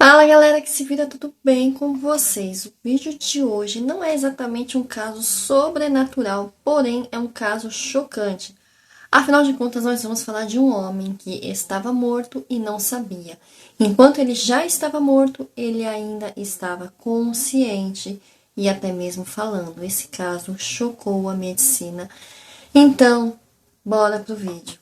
Fala galera que se vira, tudo bem com vocês? O vídeo de hoje não é exatamente um caso sobrenatural, porém é um caso chocante. Afinal de contas, nós vamos falar de um homem que estava morto e não sabia. Enquanto ele já estava morto, ele ainda estava consciente e até mesmo falando. Esse caso chocou a medicina. Então, bora pro vídeo.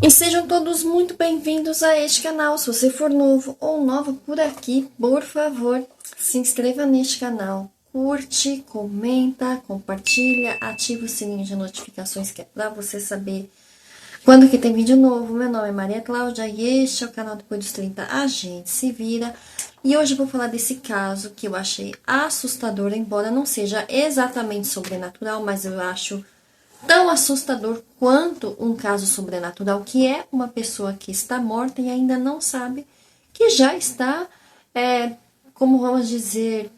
E sejam todos muito bem-vindos a este canal. Se você for novo ou nova por aqui, por favor, se inscreva neste canal. Curte, comenta, compartilha, ativa o sininho de notificações que é para você saber quando que tem vídeo novo. Meu nome é Maria Cláudia e este é o canal Depois dos 30 A Gente Se Vira. E hoje eu vou falar desse caso que eu achei assustador, embora não seja exatamente sobrenatural, mas eu acho tão assustador quanto um caso sobrenatural, que é uma pessoa que está morta e ainda não sabe que já está, como vamos dizer,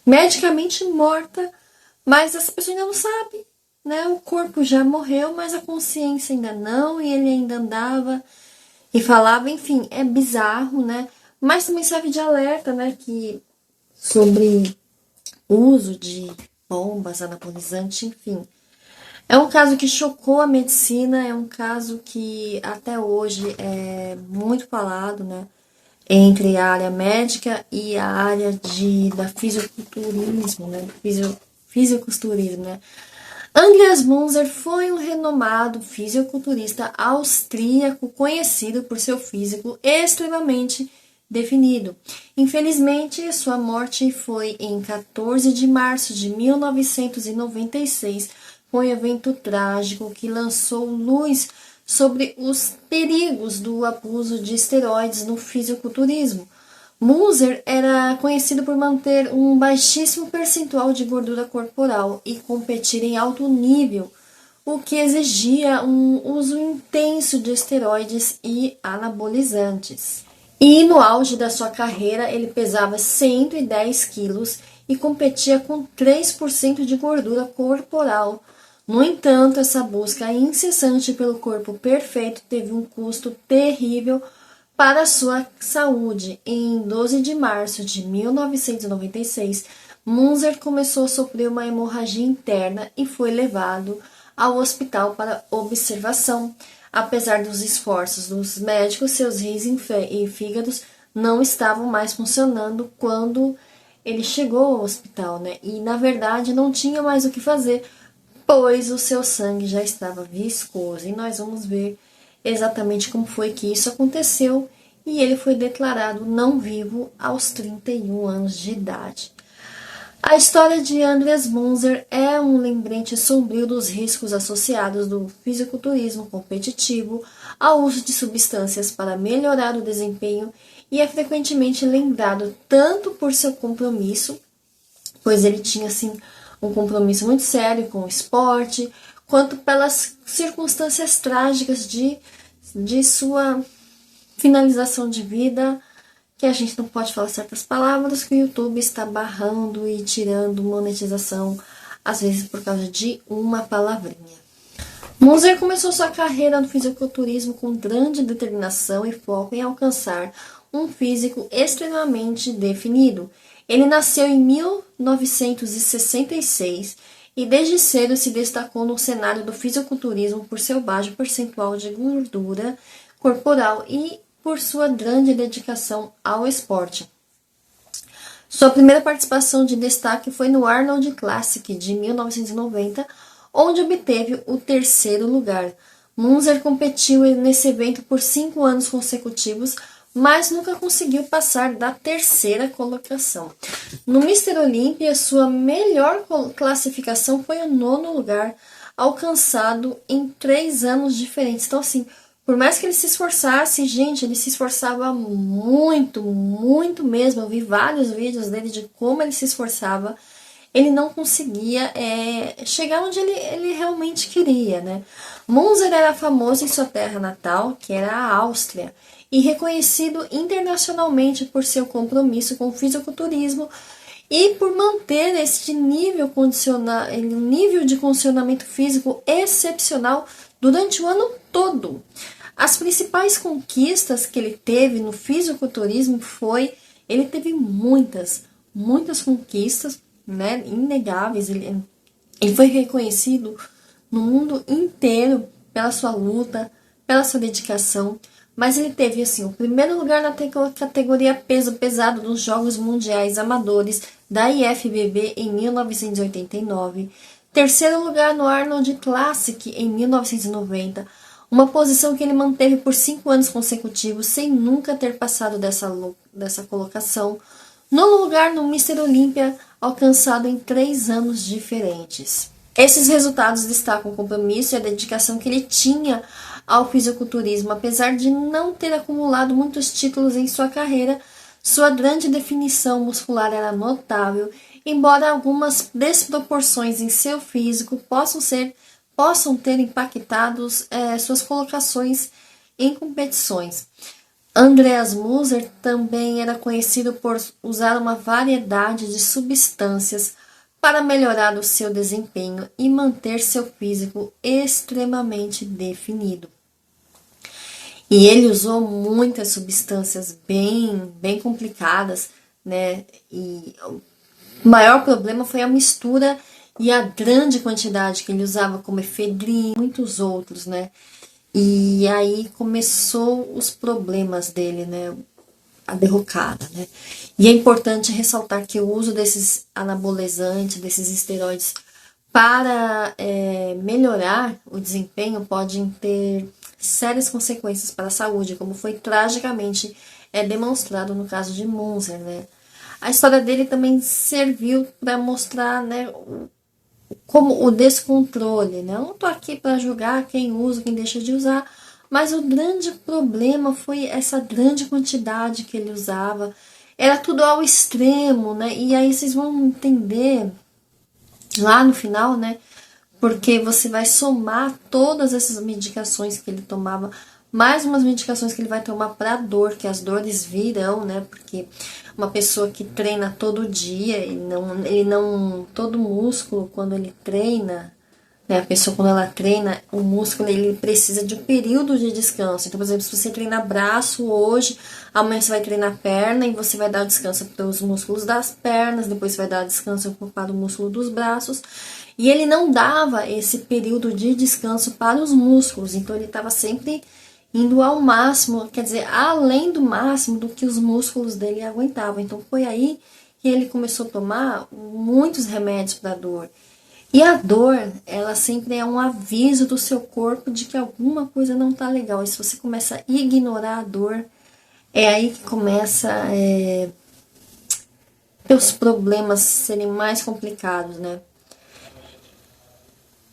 medicamente morta, mas essa pessoa ainda não sabe, né? O corpo já morreu, mas a consciência ainda não, e ele ainda andava e falava, enfim, é bizarro, né? Mas também serve de alerta, né, que sobre o uso de bombas anabolizantes, enfim. É um caso que chocou a medicina, é um caso que até hoje é muito falado, né? Entre a área médica e a área da fisiculturismo, né? Fisiculturismo, né? Andreas Munzer foi um renomado fisiculturista austríaco conhecido por seu físico extremamente definido. Infelizmente, sua morte foi em 14 de março de 1996, foi um evento trágico que lançou luz sobre os perigos do abuso de esteroides no fisiculturismo. Munzer era conhecido por manter um baixíssimo percentual de gordura corporal e competir em alto nível, o que exigia um uso intenso de esteroides e anabolizantes. E no auge da sua carreira, ele pesava 110 quilos e competia com 3% de gordura corporal. No entanto, essa busca incessante pelo corpo perfeito teve um custo terrível para a sua saúde. Em 12 de março de 1996, Munzer começou a sofrer uma hemorragia interna e foi levado ao hospital para observação. Apesar dos esforços dos médicos, seus rins e fígados não estavam mais funcionando quando ele chegou ao hospital, né? E na verdade não tinha mais o que fazer, pois o seu sangue já estava viscoso. E nós vamos ver exatamente como foi que isso aconteceu. E ele foi declarado não vivo aos 31 anos de idade. A história de Andreas Munzer é um lembrete sombrio dos riscos associados do fisiculturismo competitivo ao uso de substâncias para melhorar o desempenho e é frequentemente lembrado tanto por seu compromisso, pois ele tinha assim um compromisso muito sério com o esporte, quanto pelas circunstâncias trágicas de sua finalização de vida, que a gente não pode falar certas palavras, que o YouTube está barrando e tirando monetização, às vezes por causa de uma palavrinha. Munzer começou sua carreira no fisiculturismo com grande determinação e foco em alcançar um físico extremamente definido. Ele nasceu em 1966 e desde cedo se destacou no cenário do fisiculturismo por seu baixo percentual de gordura corporal e por sua grande dedicação ao esporte. Sua primeira participação de destaque foi no Arnold Classic de 1990, onde obteve o terceiro lugar. Munzer competiu nesse evento por 5 anos consecutivos, mas nunca conseguiu passar da terceira colocação. No Mr. Olympia, sua melhor classificação foi o 9º lugar, alcançado em 3 anos diferentes. Então, assim, por mais que ele se esforçasse, gente, ele se esforçava muito, muito mesmo. Eu vi vários vídeos dele de como ele se esforçava. Ele não conseguia chegar onde ele realmente queria, né? Munzer era famoso em sua terra natal, que era a Áustria, e reconhecido internacionalmente por seu compromisso com o fisiculturismo e por manter este nível de condicionamento físico excepcional durante o ano todo. As principais conquistas que ele teve no fisiculturismo ele teve muitas conquistas, né, inegáveis. Ele foi reconhecido no mundo inteiro pela sua luta, pela sua dedicação, mas ele teve assim o primeiro lugar na categoria peso pesado dos Jogos Mundiais Amadores da IFBB em 1989, terceiro lugar no Arnold Classic em 1990, uma posição que ele manteve por 5 anos consecutivos sem nunca ter passado dessa colocação, nono lugar no Mr. Olímpia, alcançado em 3 anos diferentes. Esses resultados destacam o compromisso e a dedicação que ele tinha ao fisiculturismo. Apesar de não ter acumulado muitos títulos em sua carreira, sua grande definição muscular era notável, embora algumas desproporções em seu físico possam ter impactado suas colocações em competições. Andreas Munzer também era conhecido por usar uma variedade de substâncias para melhorar o seu desempenho e manter seu físico extremamente definido. E ele usou muitas substâncias bem complicadas, né? E o maior problema foi a mistura e a grande quantidade que ele usava, como efedrina e muitos outros, né? E aí começou os problemas dele, né? A derrocada, né? E é importante ressaltar que o uso desses anabolizantes, desses esteroides para melhorar o desempenho pode ter sérias consequências para a saúde, como foi tragicamente demonstrado no caso de Munzer, né? A história dele também serviu para mostrar, né, como o descontrole, né? Eu não tô aqui para julgar quem usa, quem deixa de usar, mas o grande problema foi essa grande quantidade que ele usava. Era tudo ao extremo, né? E aí vocês vão entender lá no final, né? Porque você vai somar todas essas medicações que ele tomava, mais umas medicações que ele vai tomar para dor, que as dores virão, né? Porque uma pessoa que treina todo dia, ele não todo músculo quando ele treina, né? A pessoa quando ela treina, o músculo ele precisa de um período de descanso. Então, por exemplo, se você treinar braço hoje, amanhã você vai treinar perna e você vai dar descanso para os músculos das pernas, depois você vai dar descanso para o músculo dos braços. E ele não dava esse período de descanso para os músculos, então ele estava sempre indo ao máximo, quer dizer, além do máximo do que os músculos dele aguentavam. Então foi aí que ele começou a tomar muitos remédios para dor. E a dor, ela sempre é um aviso do seu corpo de que alguma coisa não tá legal. E se você começa a ignorar a dor, é aí que começa os problemas serem mais complicados, né?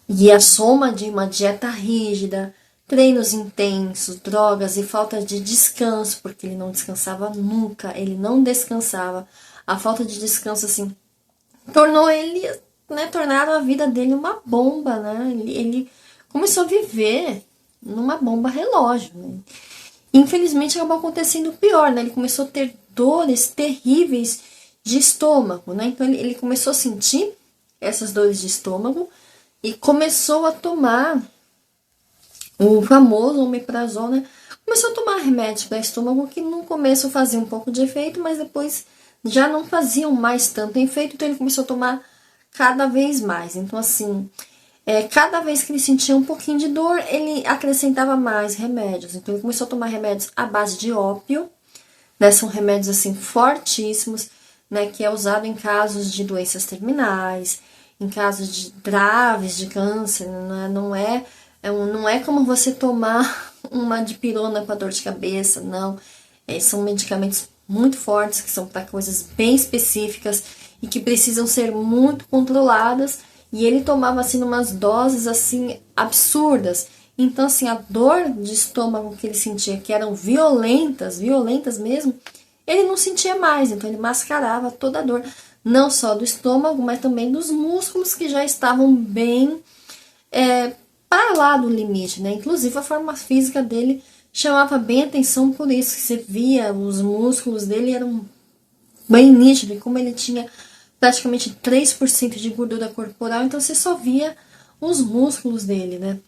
E a soma de uma dieta rígida, treinos intensos, drogas e falta de descanso, porque ele não descansava nunca, ele não descansava. A falta de descanso, assim, tornaram a vida dele uma bomba, né? Ele começou a viver numa bomba relógio, né? Infelizmente acabou acontecendo o pior, né? Ele começou a ter dores terríveis de estômago, né? Então ele começou a sentir essas dores de estômago e começou a tomar o famoso omeprazol, né? Começou a tomar remédios para estômago que no começo fazia um pouco de efeito, mas depois já não faziam mais tanto efeito, então ele começou a tomar cada vez mais. Então, assim, cada vez que ele sentia um pouquinho de dor, ele acrescentava mais remédios. Então, ele começou a tomar remédios à base de ópio, né? São remédios, assim, fortíssimos, né? Que é usado em casos de doenças terminais, em casos graves de câncer, né? Não é como você tomar uma dipirona para dor de cabeça, não. São medicamentos muito fortes, que são para coisas bem específicas e que precisam ser muito controladas. E ele tomava, assim, umas doses, assim, absurdas. Então, assim, a dor de estômago que ele sentia, que eram violentas mesmo, ele não sentia mais. Então, ele mascarava toda a dor, não só do estômago, mas também dos músculos que já estavam bem para lá do limite, né? Inclusive a forma física dele chamava bem atenção por isso, que você via os músculos dele eram bem nítidos, e como ele tinha praticamente 3% de gordura corporal, então você só via os músculos dele, né?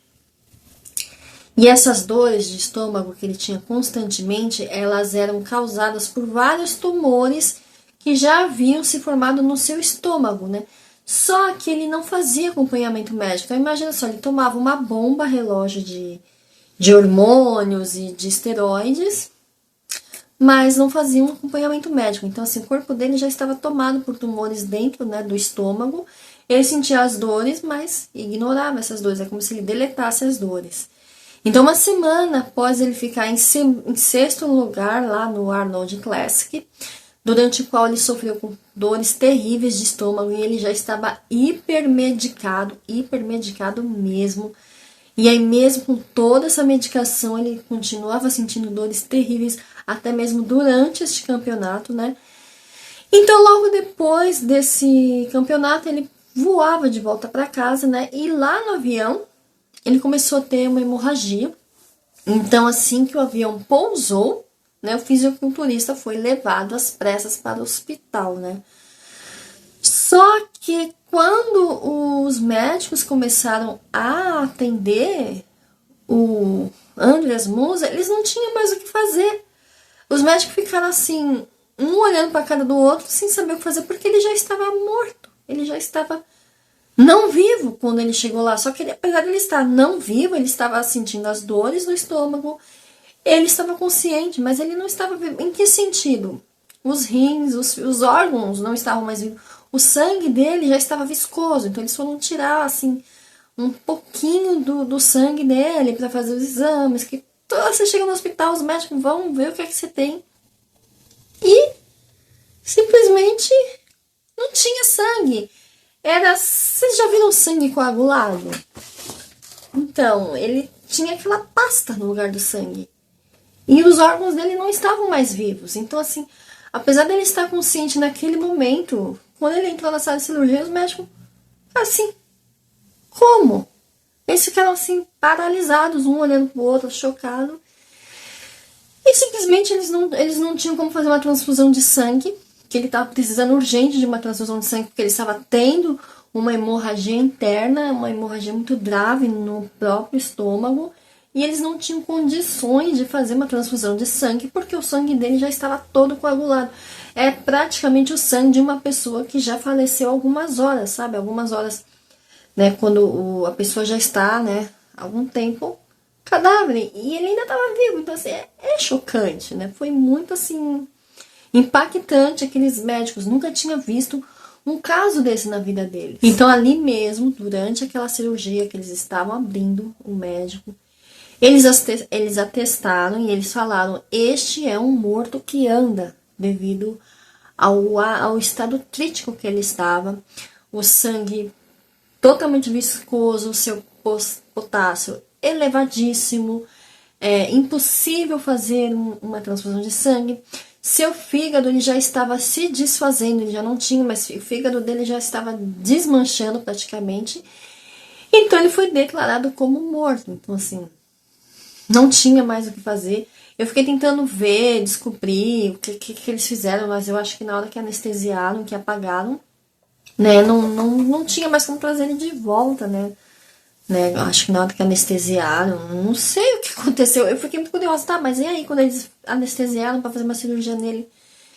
E essas dores de estômago que ele tinha constantemente, elas eram causadas por vários tumores que já haviam se formado no seu estômago, né? Só que ele não fazia acompanhamento médico. Então imagina só, ele tomava uma bomba relógio de hormônios e de esteroides, mas não fazia um acompanhamento médico. Então assim, o corpo dele já estava tomado por tumores dentro, né, do estômago. Ele sentia as dores, mas ignorava essas dores. É como se ele deletasse as dores. Então, uma semana após ele ficar em sexto lugar lá no Arnold Classic, durante o qual ele sofreu com dores terríveis de estômago e ele já estava hipermedicado mesmo. E aí mesmo com toda essa medicação, ele continuava sentindo dores terríveis, até mesmo durante este campeonato, né? Então, logo depois desse campeonato, ele voava de volta para casa, né? E lá no avião, ele começou a ter uma hemorragia. Então, assim que o avião pousou, né, o fisiculturista foi levado às pressas para o hospital, né? Só que quando os médicos começaram a atender o Andreas Musa, eles não tinham mais o que fazer. Os médicos ficaram assim, um olhando para a cara do outro, sem saber o que fazer, porque ele já estava morto. Ele já estava não vivo quando ele chegou lá, só que ele, apesar de ele estar não vivo, ele estava sentindo as dores no estômago, ele estava consciente, mas ele não estava vivo. Em que sentido? Os rins, os órgãos não estavam mais vivos, o sangue dele já estava viscoso, então eles foram tirar assim um pouquinho do sangue dele para fazer os exames, que você chega no hospital, os médicos vão ver o que é que você tem e simplesmente não tinha sangue. Vocês já viram sangue coagulado? Então, ele tinha aquela pasta no lugar do sangue. E os órgãos dele não estavam mais vivos. Então, assim, apesar dele estar consciente naquele momento, quando ele entrou na sala de cirurgia, os médicos, assim, como? Eles ficaram, assim, paralisados, um olhando pro outro, chocado. E simplesmente eles não tinham como fazer uma transfusão de sangue, que ele estava precisando urgente de uma transfusão de sangue, porque ele estava tendo uma hemorragia interna, uma hemorragia muito grave no próprio estômago, e eles não tinham condições de fazer uma transfusão de sangue, porque o sangue dele já estava todo coagulado. É praticamente o sangue de uma pessoa que já faleceu algumas horas, sabe? Algumas horas, né? Quando a pessoa já está, né? Algum tempo cadáver, e ele ainda estava vivo. Então, assim, é chocante, né? Foi muito, assim, impactante. Aqueles médicos nunca tinham visto um caso desse na vida deles. Então, ali mesmo, durante aquela cirurgia que eles estavam abrindo, o médico, eles atestaram e eles falaram: este é um morto que anda, devido ao estado crítico que ele estava, o sangue totalmente viscoso, o seu potássio elevadíssimo, impossível fazer uma transfusão de sangue. Seu fígado ele já estava se desfazendo, ele já não tinha, mas o fígado dele já estava desmanchando praticamente. Então ele foi declarado como morto. Então, assim, não tinha mais o que fazer. Eu fiquei tentando ver, descobrir o que eles fizeram, mas eu acho que na hora que anestesiaram, que apagaram, né, não tinha mais como trazer ele de volta, né? Eu acho que na hora que anestesiaram, não sei o que aconteceu. Eu fiquei muito curiosa, tá? Mas e aí, quando eles anestesiaram para fazer uma cirurgia nele,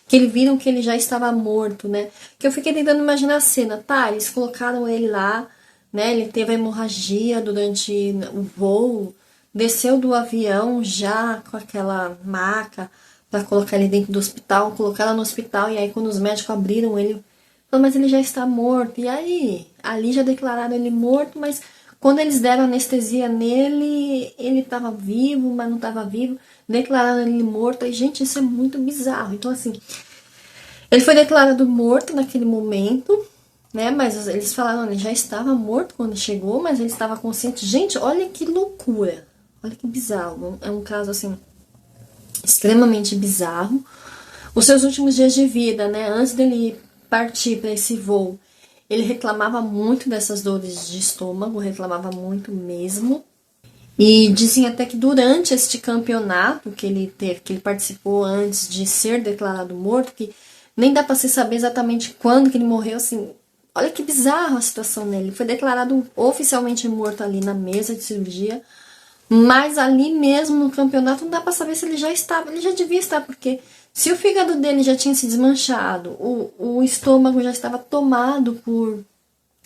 que eles viram que ele já estava morto, né? Que eu fiquei tentando imaginar a cena, tá? Eles colocaram ele lá, né? Ele teve a hemorragia durante o voo, desceu do avião já com aquela maca para colocar ele dentro do hospital, colocaram no hospital, e aí quando os médicos abriram ele, falaram: mas ele já está morto. E aí? Ali já declararam ele morto, mas quando eles deram anestesia nele, ele estava vivo, mas não estava vivo. Declararam ele morto. E, gente, isso é muito bizarro. Então, assim, ele foi declarado morto naquele momento, né? Mas eles falaram, ele já estava morto quando chegou, mas ele estava consciente. Gente, olha que loucura. Olha que bizarro. É um caso, assim, extremamente bizarro. Os seus últimos dias de vida, né? Antes dele partir para esse voo, Ele reclamava muito dessas dores de estômago, reclamava muito mesmo. E dizem até que durante este campeonato que ele teve, que ele participou antes de ser declarado morto, que nem dá para se saber exatamente quando que ele morreu, assim. Olha que bizarra a situação dele. Ele foi declarado oficialmente morto ali na mesa de cirurgia, mas ali mesmo no campeonato não dá para saber se ele já estava, ele já devia estar, porque se o fígado dele já tinha se desmanchado, o estômago já estava tomado por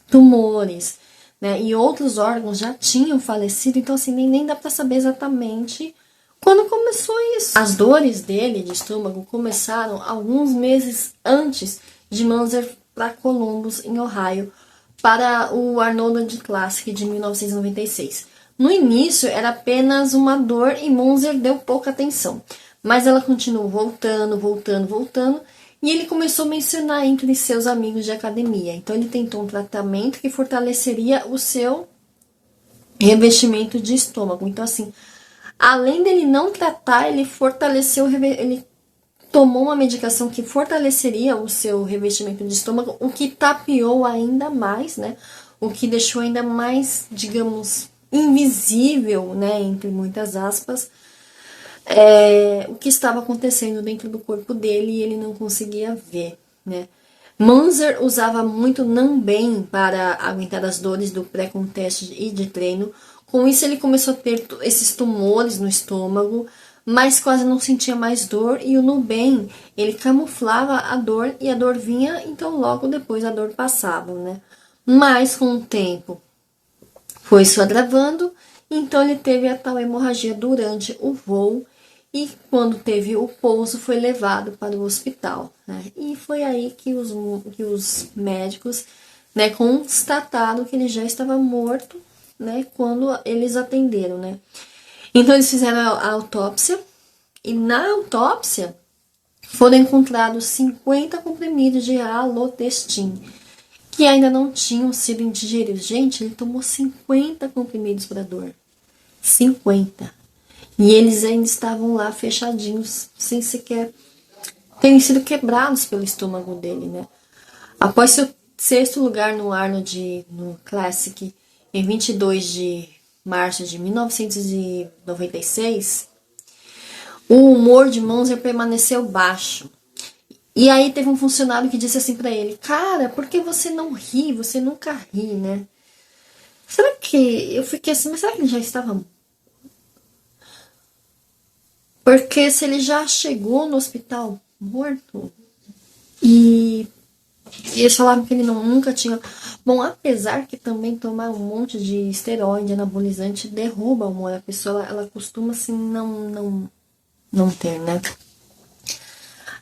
tumores, né? E outros órgãos já tinham falecido, então assim, nem dá para saber exatamente quando começou isso. As dores dele de estômago começaram alguns meses antes de Munzer para Columbus, em Ohio, para o Arnold Classic de 1996. No início era apenas uma dor e Munzer deu pouca atenção, mas ela continuou voltando, e ele começou a mencionar entre seus amigos de academia. Então ele tentou um tratamento que fortaleceria o seu revestimento de estômago. Então assim, além dele não tratar, ele fortaleceu, ele tomou uma medicação que fortaleceria o seu revestimento de estômago, o que tapeou ainda mais, né? O que deixou ainda mais, digamos, invisível, né, entre muitas aspas, o que estava acontecendo dentro do corpo dele e ele não conseguia ver, né? Munzer usava muito Nanben para aguentar as dores do pré-contest e de treino. Com isso ele começou a ter esses tumores no estômago, mas quase não sentia mais dor, e o Nuben, ele camuflava a dor e a dor vinha, então logo depois a dor passava, né? Mas com o tempo foi se agravando, então ele teve a tal hemorragia durante o voo, e quando teve o pouso foi levado para o hospital, né? E foi aí que os médicos, né, constataram que ele já estava morto, né, quando eles atenderam, né? Então eles fizeram a autópsia, e na autópsia foram encontrados 50 comprimidos de halotestin, que ainda não tinham sido digeridos. Gente, ele tomou 50 comprimidos para dor. 50. E eles ainda estavam lá fechadinhos, sem sequer terem sido quebrados pelo estômago dele, né? Após seu sexto lugar no Arnold no Classic, em 22 de março de 1996, o humor de Munzer permaneceu baixo. E aí teve um funcionário que disse assim para ele: cara, por que você não ri? Você nunca ri, né? Será que... Eu fiquei assim, mas será que ele já estava... Porque se ele já chegou no hospital morto, e eles falavam que ele nunca tinha... Bom, apesar que também tomar um monte de esteroide, anabolizante, derruba o humor. A pessoa, ela costuma assim não ter, né?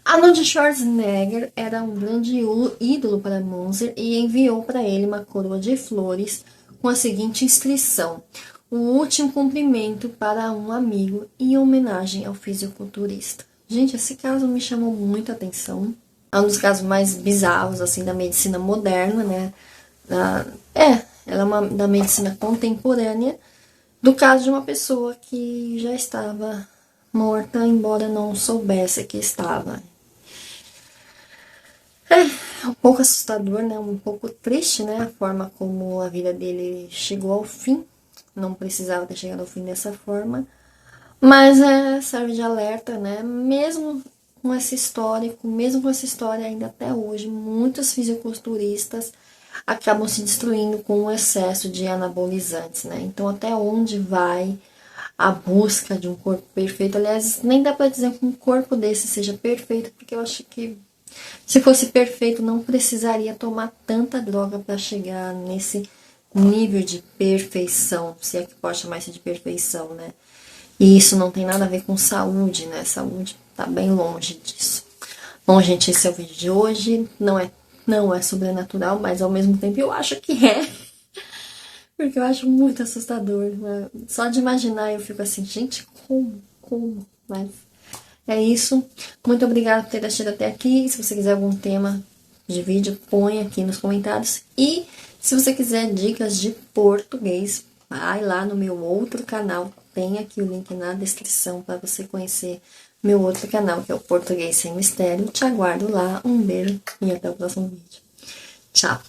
Arnold Schwarzenegger era um grande ídolo para Munzer e enviou para ele uma coroa de flores com a seguinte inscrição: o último cumprimento para um amigo, em homenagem ao fisiculturista. Gente, esse caso me chamou muita atenção. É um dos casos mais bizarros assim da medicina moderna, né? Ela é da medicina contemporânea, do caso de uma pessoa que já estava morta, embora não soubesse que estava. Um pouco assustador, né? Um pouco triste, né? A forma como a vida dele chegou ao fim. Não precisava ter chegado ao fim dessa forma. Mas serve de alerta, né? Mesmo com essa história ainda até hoje, muitos fisiculturistas acabam se destruindo com o excesso de anabolizantes, né? Então, até onde vai a busca de um corpo perfeito? Aliás, nem dá pra dizer que um corpo desse seja perfeito, porque eu acho que se fosse perfeito não precisaria tomar tanta droga para chegar nesse nível de perfeição, se é que pode chamar-se de perfeição, né? E isso não tem nada a ver com saúde, né? Saúde tá bem longe disso. Bom, gente, esse é o vídeo de hoje. Não é sobrenatural, mas ao mesmo tempo eu acho que é. Porque eu acho muito assustador, né? Só de imaginar eu fico assim, gente, como? Mas é isso. Muito obrigada por ter assistido até aqui. Se você quiser algum tema de vídeo, põe aqui nos comentários. E se você quiser dicas de português, vai lá no meu outro canal. Tem aqui o link na descrição para você conhecer meu outro canal, que é o Português Sem Mistério. Te aguardo lá. Um beijo e até o próximo vídeo. Tchau!